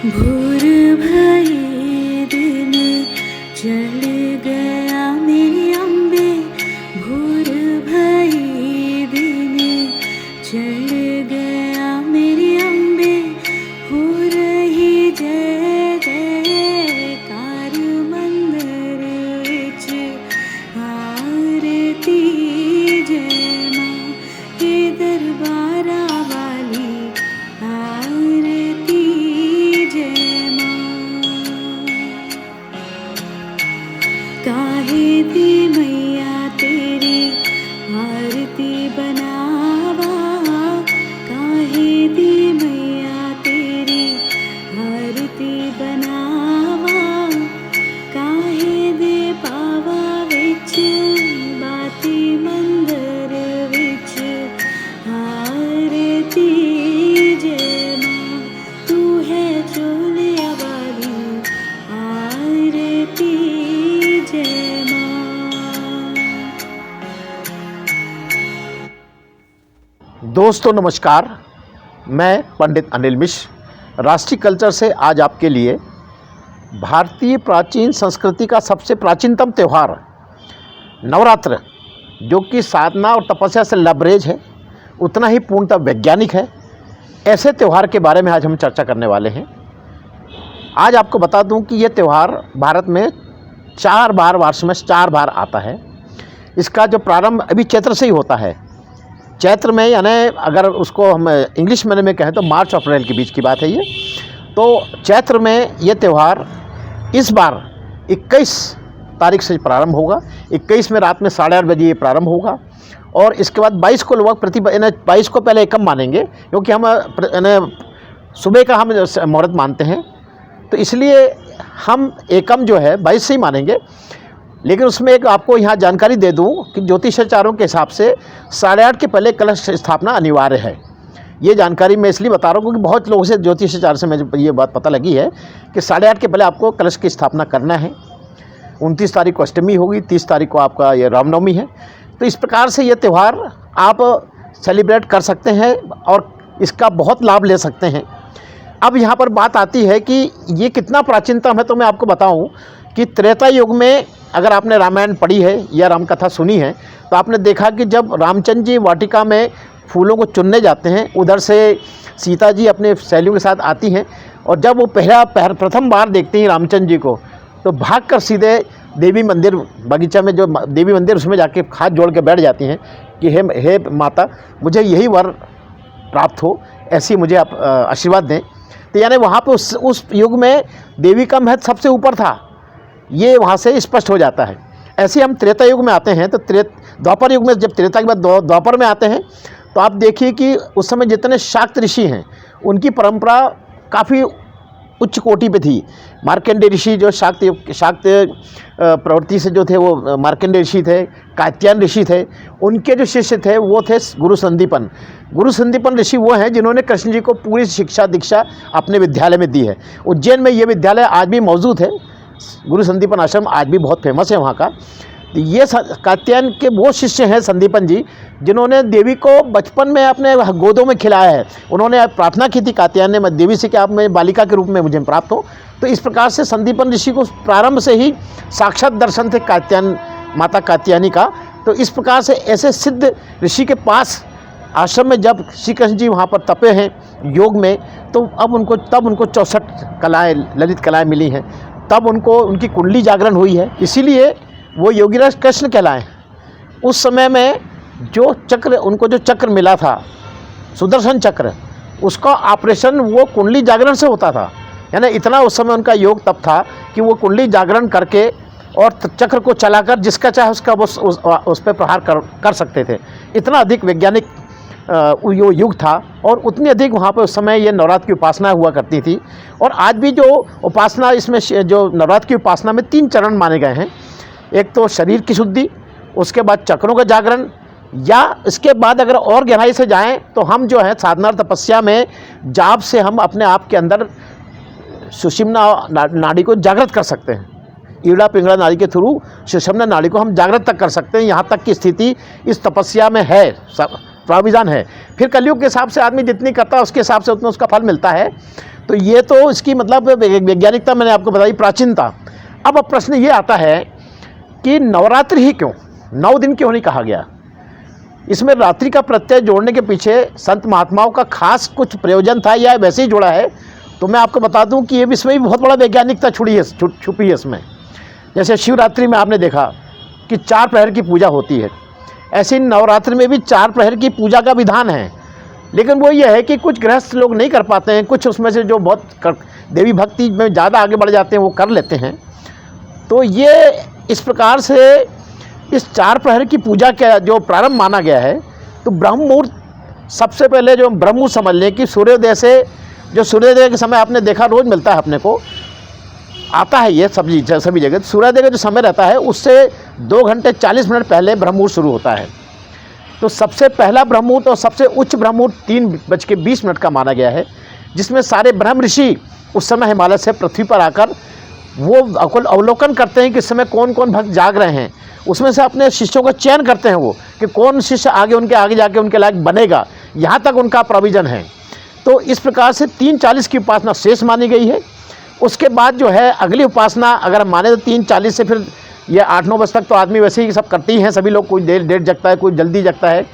भोर भये दिन चल गया मेरी अम्बे, भोर भये दिन चल गया मेरी अम्बे, हो रही जय जयकार मंदिर विच आरती जय मां के दरबारा वाली आरती जय मां। काहे दी मैया तेरी आरती बनावा, काहे दी मैया तेरी आरती बनावा, काहे दे पावा विच बाती मंदिर विच आरती जय मां, तू है चोलिया वाली आरती जय मां। दोस्तों नमस्कार, मैं पंडित अनिल मिश्र राष्ट्रीय कल्चर से आज आपके लिए भारतीय प्राचीन संस्कृति का सबसे प्राचीनतम त्यौहार नवरात्र, जो कि साधना और तपस्या से लबरेज है, उतना ही पूर्णतः वैज्ञानिक है, ऐसे त्यौहार के बारे में आज हम चर्चा करने वाले हैं। आज आपको बता दूं कि ये त्यौहार भारत में 4 बार वर्ष में 4 बार आता है। इसका जो प्रारंभ अभी चैत्र से ही होता है। चैत्र में, यानी अगर उसको हम इंग्लिश महीने में कहें तो मार्च और अप्रैल के बीच की बात है ये। तो चैत्र में ये त्यौहार इस बार 21 तारीख से प्रारंभ होगा। 21 में रात में 8:30 बजे ये प्रारंभ होगा और इसके बाद 22 को लोग 22 को पहले एकम मानेंगे, क्योंकि हम सुबह का हम मुहूर्त मानते हैं, तो इसलिए हम एकम जो है 22 से ही मानेंगे। लेकिन उसमें एक आपको यहाँ जानकारी दे दूँ कि ज्योतिषाचार्यों के हिसाब से 8:30 के पहले कलश स्थापना अनिवार्य है। ये जानकारी मैं इसलिए बता रहा हूँ क्योंकि बहुत लोगों से ज्योतिषाचार्य से मुझे ये बात पता लगी है कि 8:30 के पहले आपको कलश की स्थापना करना है। 29 तारीख को अष्टमी होगी, 30 तारीख को आपका ये रामनवमी है। तो इस प्रकार से ये त्यौहार आप सेलिब्रेट कर सकते हैं और इसका बहुत लाभ ले सकते हैं। अब यहाँ पर बात आती है कि ये कितना प्राचीनतम है, तो मैं आपको बताऊँ कि त्रेता युग में अगर आपने रामायण पढ़ी है या रामकथा सुनी है तो आपने देखा कि जब रामचंद्र जी वाटिका में फूलों को चुनने जाते हैं, उधर से सीता जी अपने सहेलियों के साथ आती हैं और जब वो प्रथम बार देखती हैं रामचंद्र जी को, तो भागकर सीधे देवी मंदिर बगीचा में जो देवी मंदिर उसमें जाके हाथ जोड़ के बैठ जाती हैं कि हे माता, मुझे यही वर प्राप्त हो, ऐसी मुझे आप आशीर्वाद दें। तो यानी वहाँ पे उस युग में देवी का महत्व सबसे ऊपर था, ये वहाँ से स्पष्ट हो जाता है। ऐसे हम त्रेता युग में आते हैं तो द्वापर युग में, जब त्रेता के बाद द्वापर में आते हैं तो आप देखिए कि उस समय जितने शाक्त ऋषि हैं उनकी परंपरा काफ़ी उच्च कोटि पे थी। मार्कंडेय ऋषि जो शाक्त प्रवृत्ति से जो थे वो मार्कंडेय ऋषि थे, कात्यायन ऋषि थे। उनके जो शिष्य थे वो थे गुरु संदीपन। गुरु संदीपन ऋषि वो हैं जिन्होंने कृष्ण जी को पूरी शिक्षा दीक्षा अपने विद्यालय में दी है। उज्जैन में ये विद्यालय आज भी मौजूद है। गुरु संदीपन आश्रम आज भी बहुत फेमस है वहाँ का। तो ये कात्यायन के वो शिष्य हैं संदीपन जी, जिन्होंने देवी को बचपन में अपने गोदों में खिलाया है। उन्होंने प्रार्थना की थी कात्यायन ने देवी से कि आप मैं बालिका के रूप में मुझे प्राप्त हो। तो इस प्रकार से संदीपन ऋषि को प्रारंभ से ही साक्षात दर्शन थे कात्यायन माता कात्यायनी का। तो इस प्रकार से ऐसे सिद्ध ऋषि के पास आश्रम में जब श्री कृष्ण जी वहाँ पर तपे हैं योग में, तो तब उनको 64 कलाएँ, ललित कलाएँ मिली हैं। तब उनको उनकी कुंडली जागरण हुई है, इसीलिए वो योगीराज कृष्ण कहलाए। उस समय में उनको जो चक्र मिला था, सुदर्शन चक्र, उसका ऑपरेशन वो कुंडली जागरण से होता था। यानी इतना उस समय उनका योग तब था कि वो कुंडली जागरण करके और चक्र को चलाकर जिसका चाहे उसका उस पर प्रहार कर सकते थे। इतना अधिक वैज्ञानिक वो युग था और उतनी अधिक वहाँ पर उस समय ये नवरात्र की उपासना हुआ करती थी। और आज भी जो उपासना, इसमें जो नवरात्र की उपासना में 3 चरण माने गए हैं। एक तो शरीर की शुद्धि, उसके बाद चक्रों का जागरण, या इसके बाद अगर और गहराई से जाएं तो हम जो है साधना तपस्या में जाप से हम अपने आप के अंदर सुषुम्ना नाड़ी को जागृत कर सकते हैं। ईड़ा पिंगला नाड़ी के थ्रू सुषुम्ना नाड़ी को हम जागृत तक कर सकते हैं। यहाँ तक की स्थिति इस तपस्या में है, प्राविधान है। फिर कलयुग के हिसाब से आदमी जितनी करता है उसके हिसाब से उतना उसका फल मिलता है। तो ये तो इसकी मतलब वैज्ञानिकता मैंने आपको बताई, प्राचीनता। अब प्रश्न ये आता है कि नवरात्रि ही क्यों, 9 दिन क्यों नहीं कहा गया? इसमें रात्रि का प्रत्यय जोड़ने के पीछे संत महात्माओं का खास कुछ प्रयोजन था या वैसे ही जोड़ा है? तो मैं आपको बता दूं कि ये इसमें भी बहुत बड़ा वैज्ञानिकता छुपी है इसमें। जैसे शिवरात्रि में आपने देखा कि 4 प्रहर की पूजा होती है, ऐसे ही नवरात्रि में भी 4 प्रहर की पूजा का विधान है। लेकिन वो ये है कि कुछ गृहस्थ लोग नहीं कर पाते हैं, कुछ उसमें से जो बहुत देवी भक्ति में ज़्यादा आगे बढ़ जाते हैं वो कर लेते हैं। तो ये इस प्रकार से इस 4 प्रहर की पूजा का जो प्रारंभ माना गया है, तो ब्रह्म मुहूर्त सबसे पहले जो ब्रह्म मुहूर्त समझ लें कि सूर्योदय से, जो सूर्योदय के समय आपने देखा रोज़ मिलता है अपने को, आता है ये सभी जगह, सूर्योदय का जो समय रहता है उससे 2 घंटे 40 मिनट पहले ब्रह्म मुहूर्त शुरू होता है। तो सबसे पहला ब्रह्म मुहूर्त और सबसे उच्च ब्रह्म मुहूर्त 3:20 का माना गया है, जिसमें सारे ब्रह्म ऋषि उस समय हिमालय से पृथ्वी पर आकर वो अवलोकन करते हैं कि इस समय कौन कौन भक्त जाग रहे हैं। उसमें से अपने शिष्यों का चयन करते हैं वो कि कौन शिष्य उनके आगे जाके उनके लायक बनेगा, यहाँ तक उनका प्रोविज़न है। तो इस प्रकार से 3:40 की उपासना शेष मानी गई है। उसके बाद जो है अगली उपासना अगर हम माने तो 3:40 से फिर ये 8-9 बजे तक तो आदमी वैसे ही सब करते ही हैं, सभी लोग, कोई देर जगता है, कोई जल्दी जगता है।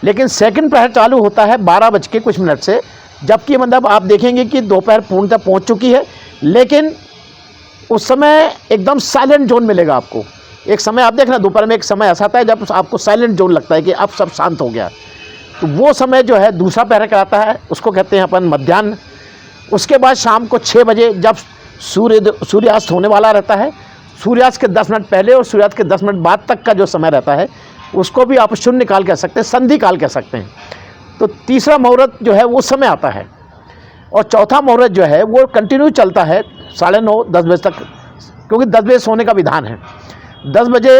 लेकिन सेकंड प्रहर चालू होता है 12:00 से, जबकि मतलब आप देखेंगे कि दोपहर पूर्णतः पहुंच चुकी है, लेकिन उस समय एकदम साइलेंट जोन मिलेगा आपको। एक समय आप देखना दोपहर में एक समय ऐसा आता है जब आपको साइलेंट जोन लगता है कि अब सब शांत हो गया, तो वो समय जो है दूसरा प्रहर कहलाता है, उसको कहते हैं अपन मध्याह्न। उसके बाद शाम को 6 बजे जब सूर्यास्त होने वाला रहता है, सूर्यास्त के 10 मिनट पहले और सूर्यास्त के 10 मिनट बाद तक का जो समय रहता है उसको भी आप शून्य काल कह सकते हैं, संधि काल कह सकते हैं। तो तीसरा मुहूर्त जो है वो समय आता है, और चौथा मुहूर्त जो है वो कंटिन्यू चलता है 9:30-10 बजे तक, क्योंकि 10 बजे सोने का विधान है। 10 बजे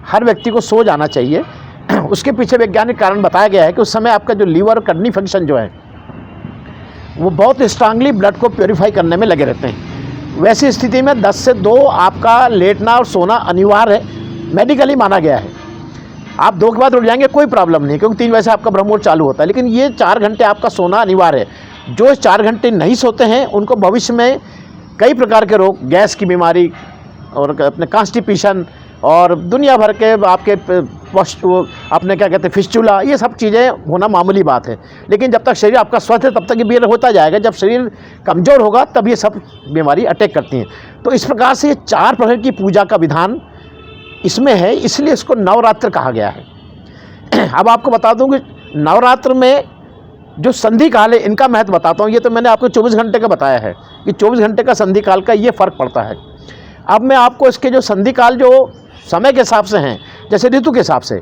हर व्यक्ति को सो जाना चाहिए। उसके पीछे वैज्ञानिक कारण बताया गया है कि उस समय आपका जो लीवर और किडनी फंक्शन जो है वो बहुत स्ट्रांगली ब्लड को प्योरीफाई करने में लगे रहते हैं। वैसी स्थिति में 10 से 2 आपका लेटना और सोना अनिवार्य है, मेडिकली माना गया है। आप 2 के बाद उठ जाएंगे कोई प्रॉब्लम नहीं, क्योंकि 3 बजे से आपका ब्रह्म मुहूर्त चालू होता है, लेकिन ये 4 घंटे आपका सोना अनिवार्य है। जो 4 घंटे नहीं सोते हैं उनको भविष्य में कई प्रकार के रोग, गैस की बीमारी और अपने कॉन्स्टिपेशन और दुनिया भर के आपके अपने क्या कहते हैं फिस्चुला, ये सब चीज़ें होना मामूली बात है। लेकिन जब तक शरीर आपका स्वस्थ है तब तक ये बीमारी होता जाएगा, जब शरीर कमज़ोर होगा तब ये सब बीमारी अटैक करती हैं। तो इस प्रकार से ये 4 प्रहर की पूजा का विधान इसमें है, इसलिए इसको नवरात्र कहा गया है। अब आपको बता दूं कि नवरात्र में जो संधि काल है इनका महत्व बताता हूँ। ये तो मैंने आपको 24 घंटे का बताया है कि 24 घंटे का संधि काल का ये फ़र्क पड़ता है। अब मैं आपको इसके जो संधि काल जो समय के हिसाब से हैं, जैसे ऋतु के हिसाब से,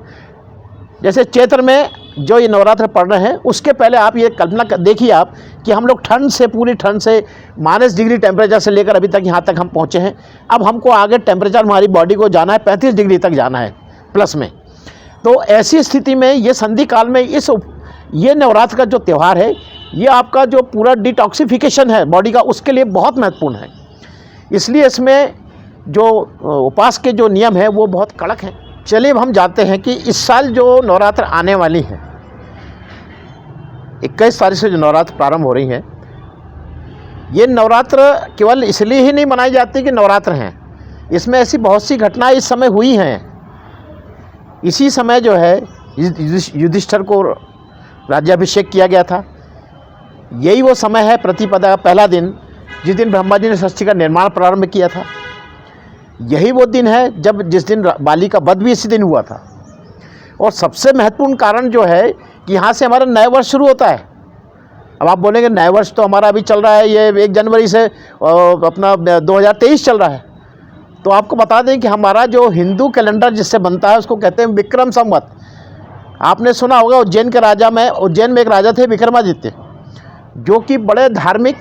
जैसे चैत्र में जो ये नवरात्र पढ़ रहे हैं उसके पहले आप ये कल्पना देखिए आप कि हम लोग ठंड से, पूरी ठंड से -डिग्री टेम्परेचर से लेकर अभी तक यहाँ तक हम पहुँचे हैं। अब हमको आगे टेम्परेचर हमारी बॉडी को जाना है 35 डिग्री तक जाना है प्लस में। तो ऐसी स्थिति में ये संधि काल में ये नवरात्र का जो त्यौहार है ये आपका जो पूरा डिटॉक्सिफिकेशन है बॉडी का उसके लिए बहुत महत्वपूर्ण है। इसलिए इसमें जो उपास के जो नियम है वो बहुत कड़क हैं। चलिए अब हम जानते हैं कि इस साल जो नवरात्र आने वाली है, 21 तारीख से जो नवरात्र प्रारंभ हो रही है, ये नवरात्र केवल इसलिए ही नहीं मनाई जाती कि नवरात्र हैं, इसमें ऐसी बहुत सी घटनाएं इस समय हुई हैं। इसी समय जो है युधिष्ठिर को राज्याभिषेक किया गया था। यही वो समय है प्रतिपदा का पहला दिन, जिस दिन ब्रह्मा जी ने सृष्टि का निर्माण प्रारंभ किया था। यही वो दिन है जिस दिन बाली का वध भी इसी दिन हुआ था। और सबसे महत्वपूर्ण कारण जो है कि यहाँ से हमारा नया वर्ष शुरू होता है। अब आप बोलेंगे नया वर्ष तो हमारा अभी चल रहा है, ये 1 जनवरी से अपना 2023 चल रहा है। तो आपको बता दें कि हमारा जो हिंदू कैलेंडर जिससे बनता है उसको कहते हैं विक्रम संवत। आपने सुना होगा उज्जैन में एक राजा थे विक्रमादित्य, जो कि बड़े धार्मिक,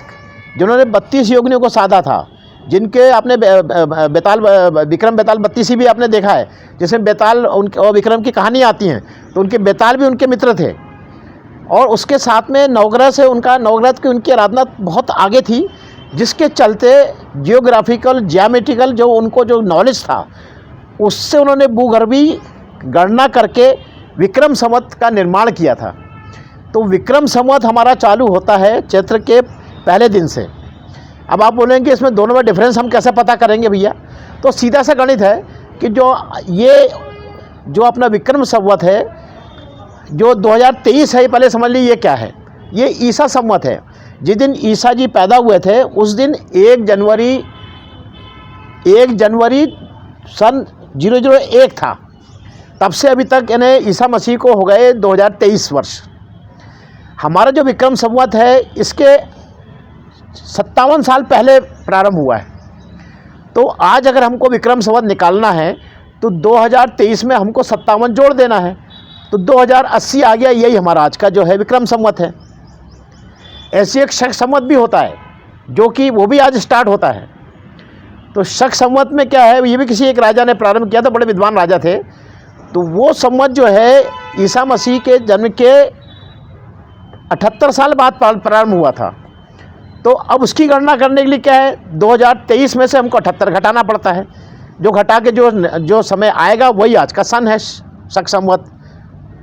जिन्होंने 32 योगिनियों को साधा था, जिनके आपने विक्रम बेताल 32 भी आपने देखा है, जिसमें बेताल और विक्रम की कहानी आती हैं, तो उनके बेताल भी उनके मित्र थे। और उसके साथ में नवग्रह की उनकी आराधना बहुत आगे थी, जिसके चलते जियोग्राफिकल ज्यामेट्रिकल जो उनको जो नॉलेज था उससे उन्होंने भूगर्भी गणना करके विक्रम संवत का निर्माण किया था। तो विक्रम संवत हमारा चालू होता है चैत्र के पहले दिन से। अब आप बोलेंगे इसमें दोनों में डिफरेंस हम कैसे पता करेंगे भैया? तो सीधा सा गणित है कि जो अपना विक्रम संवत है, जो 2023 है, पहले समझ लीजिए ये क्या है। ये ईसा संवत है। जिस दिन ईसा जी पैदा हुए थे उस दिन 1 जनवरी सन 001 था। तब से अभी तक यानी ईसा मसीह को हो गए 2023 वर्ष। हमारा जो विक्रम संवत है इसके 57 साल पहले प्रारंभ हुआ है। तो आज अगर हमको विक्रम संवत निकालना है तो 2023 में हमको 57 जोड़ देना है, तो 2080 आ गया। यही हमारा आज का जो है विक्रम संवत है। ऐसी एक शक संवत भी होता है जो कि वो भी आज स्टार्ट होता है। तो शक संवत में क्या है, ये भी किसी एक राजा ने प्रारंभ किया था, बड़े विद्वान राजा थे। तो वो संवत जो है ईसा मसीह के जन्म के 78 साल बाद प्रारंभ हुआ था। तो अब उसकी गणना करने के लिए क्या है, 2023 में से हमको 78 घटाना पड़ता है। जो घटा के जो समय आएगा वही आज का सन है, शक संवत।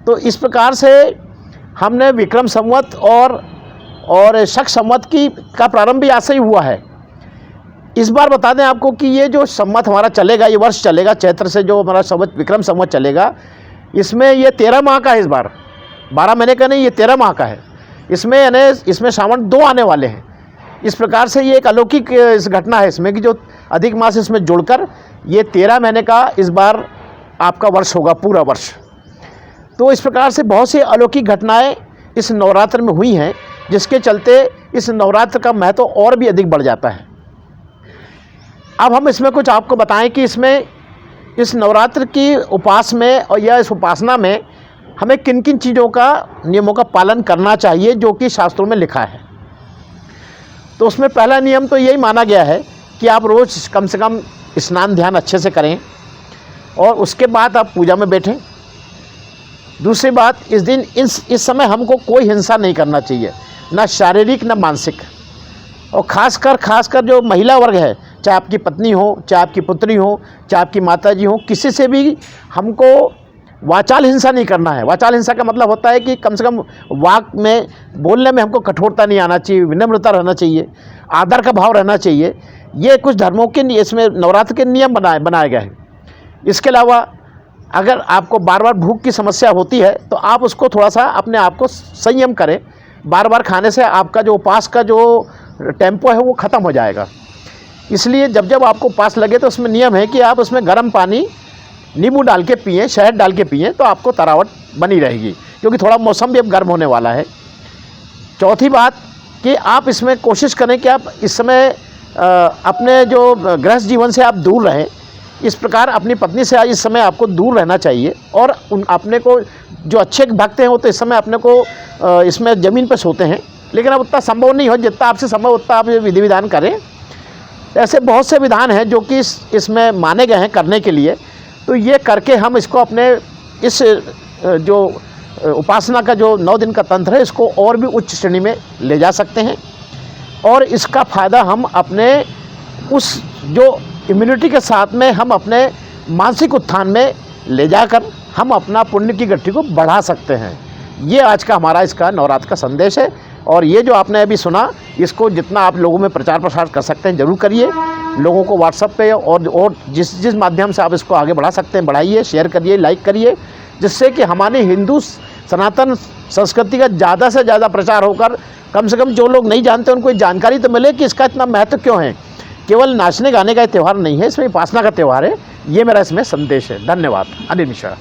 तो इस प्रकार से हमने विक्रम संवत और शक संवत का प्रारंभ भी आज से ही हुआ है। इस बार बता दें आपको कि ये जो संवत हमारा चलेगा, ये वर्ष चलेगा, चैत्र से जो हमारा संवत विक्रम संवत चलेगा, इसमें ये 13 माह का है। इस बार 12 महीने का नहीं, ये 13 माह का है। इसमें सावन 2 आने वाले हैं। इस प्रकार से ये एक अलौकिक इस घटना है इसमें कि जो अधिक मास इसमें जुड़कर ये 13 महीने का इस बार आपका वर्ष होगा, पूरा वर्ष। तो इस प्रकार से बहुत सी अलौकिक घटनाएं इस नवरात्र में हुई हैं, जिसके चलते इस नवरात्र का महत्व और भी अधिक बढ़ जाता है। अब हम इसमें कुछ आपको बताएं कि इस नवरात्र की उपास में और या इस उपासना में हमें किन किन चीज़ों का, नियमों का पालन करना चाहिए जो कि शास्त्रों में लिखा है। तो उसमें पहला नियम तो यही माना गया है कि आप रोज़ कम से कम स्नान ध्यान अच्छे से करें और उसके बाद आप पूजा में बैठें। दूसरी बात, इस दिन इस समय हमको कोई हिंसा नहीं करना चाहिए, ना शारीरिक ना मानसिक। और ख़ासकर जो महिला वर्ग है, चाहे आपकी पत्नी हो, चाहे आपकी पुत्री हो, चाहे आपकी माताजी हो, किसी से भी हमको वाचाल हिंसा नहीं करना है। वाचाल हिंसा का मतलब होता है कि कम से कम वाक में, बोलने में हमको कठोरता नहीं आना चाहिए, विनम्रता रहना चाहिए, आदर का भाव रहना चाहिए। ये कुछ धर्मों के इसमें नवरात्र के नियम बनाए गए हैं। इसके अलावा अगर आपको बार बार भूख की समस्या होती है तो आप उसको थोड़ा सा अपने आप को संयम करें। बार बार खाने से आपका जो उपास का जो टेम्पो है वो ख़त्म हो जाएगा। इसलिए जब आपको उपास लगे तो उसमें नियम है कि आप उसमें गर्म पानी नींबू डाल के पिएँ, शहद डाल के पिएँ, तो आपको तरावट बनी रहेगी, क्योंकि थोड़ा मौसम भी अब गर्म होने वाला है। चौथी बात कि आप इसमें कोशिश करें कि आप इस समय अपने जो गृहस्थ जीवन से आप दूर रहें। इस प्रकार अपनी पत्नी से इस समय आपको दूर रहना चाहिए। और अपने को जो अच्छे भक्त हैं वो तो इस समय अपने को इसमें ज़मीन पर सोते हैं, लेकिन अब उतना संभव नहीं हो, जितना आपसे संभव उतना आप विधि विधान करें। ऐसे बहुत से विधान हैं जो कि इसमें माने गए हैं करने के लिए। तो ये करके हम इसको अपने इस जो उपासना का जो 9 दिन का तंत्र है इसको और भी उच्च श्रेणी में ले जा सकते हैं। और इसका फ़ायदा हम अपने उस जो इम्यूनिटी के साथ में हम अपने मानसिक उत्थान में ले जाकर हम अपना पुण्य की गठरी को बढ़ा सकते हैं। ये आज का हमारा इसका नवरात्र का संदेश है। और ये जो आपने अभी सुना, इसको जितना आप लोगों में प्रचार प्रसार कर सकते हैं ज़रूर करिए। लोगों को व्हाट्सएप पे और जिस माध्यम से आप इसको आगे बढ़ा सकते हैं बढ़ाइए, शेयर करिए, लाइक करिए, जिससे कि हमारी हिंदू सनातन संस्कृति का ज़्यादा से ज़्यादा प्रचार होकर कम से कम जो लोग नहीं जानते उनको जानकारी तो मिले कि इसका इतना महत्व क्यों है। केवल नाचने गाने का त्यौहार नहीं है, इसमें उपासना का त्यौहार है। ये मेरा इसमें संदेश है। धन्यवाद। अनिल मिश्रा।